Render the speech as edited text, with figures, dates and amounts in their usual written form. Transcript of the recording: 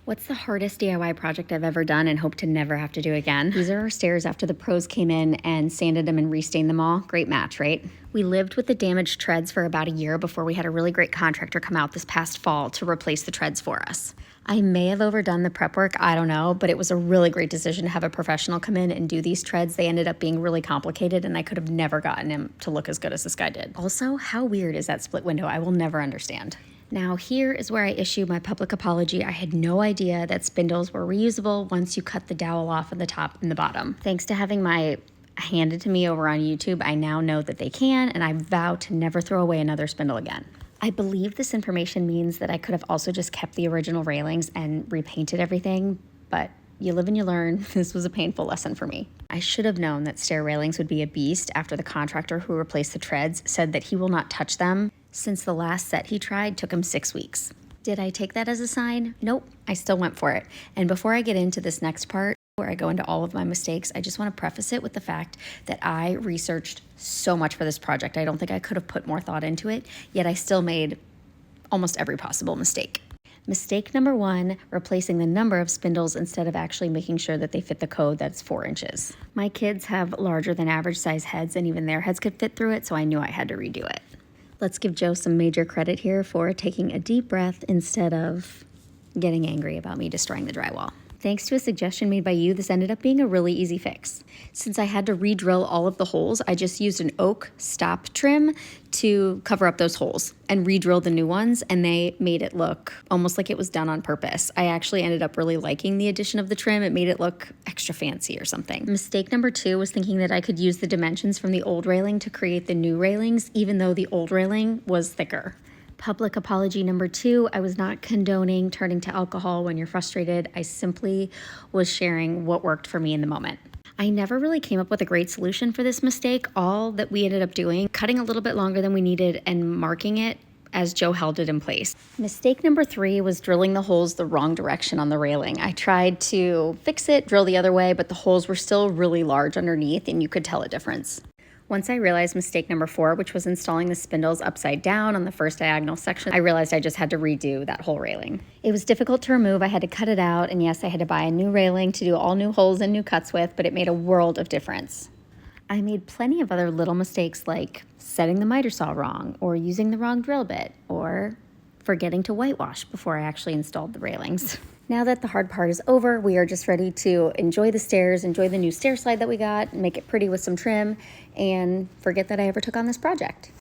What's the hardest DIY project I've ever done and hope to never have to do again? These are our stairs after the pros came in and sanded them and restained them all. Great match, right? We lived with the damaged treads for about a year before we had a really great contractor come out this past fall to replace the treads for us. I may have overdone the prep work, I don't know, but it was a really great decision to have a professional come in and do these treads. They ended up being really complicated and I could have never gotten him to look as good as this guy did. Also, how weird is that split window? I will never understand. Now here is where I issue my public apology. I had no idea that spindles were reusable once you cut the dowel off of the top and the bottom. Thanks to having my handed to me over on YouTube, I now know that they can, and I vow to never throw away another spindle again. I believe this information means that I could have also just kept the original railings and repainted everything, but you live and you learn. This was a painful lesson for me. I should have known that stair railings would be a beast after the contractor who replaced the treads said that he will not touch them since the last set he tried took him 6 weeks. Did I take that as a sign? Nope, I still went for it. And before I get into this next part, where I go into all of my mistakes, I just want to preface it with the fact that I researched so much for this project. I don't think I could have put more thought into it, yet I still made almost every possible mistake. Mistake number 1, replacing the number of spindles instead of actually making sure that they fit the code that's 4 inches. My kids have larger than average size heads and even their heads could fit through it, so I knew I had to redo it. Let's give Joe some major credit here for taking a deep breath instead of getting angry about me destroying the drywall. Thanks to a suggestion made by you, this ended up being a really easy fix. Since I had to re-drill all of the holes, I just used an oak stop trim to cover up those holes and re-drill the new ones, and they made it look almost like it was done on purpose. I actually ended up really liking the addition of the trim. It made it look extra fancy or something. Mistake number 2 was thinking that I could use the dimensions from the old railing to create the new railings, even though the old railing was thicker. Public apology number 2, I was not condoning turning to alcohol when you're frustrated. I simply was sharing what worked for me in the moment. I never really came up with a great solution for this mistake. All that we ended up doing, cutting a little bit longer than we needed and marking it as Joe held it in place. Mistake number 3 was drilling the holes the wrong direction on the railing. I tried to fix it, drill the other way, but the holes were still really large underneath and you could tell a difference. Once I realized mistake number 4, which was installing the spindles upside down on the first diagonal section, I realized I just had to redo that whole railing. It was difficult to remove. I had to cut it out, and yes, I had to buy a new railing to do all new holes and new cuts with, but it made a world of difference. I made plenty of other little mistakes like setting the miter saw wrong, or using the wrong drill bit, or forgetting to whitewash before I actually installed the railings. Now that the hard part is over, we are just ready to enjoy the stairs, enjoy the new stair slide that we got, make it pretty with some trim, and forget that I ever took on this project.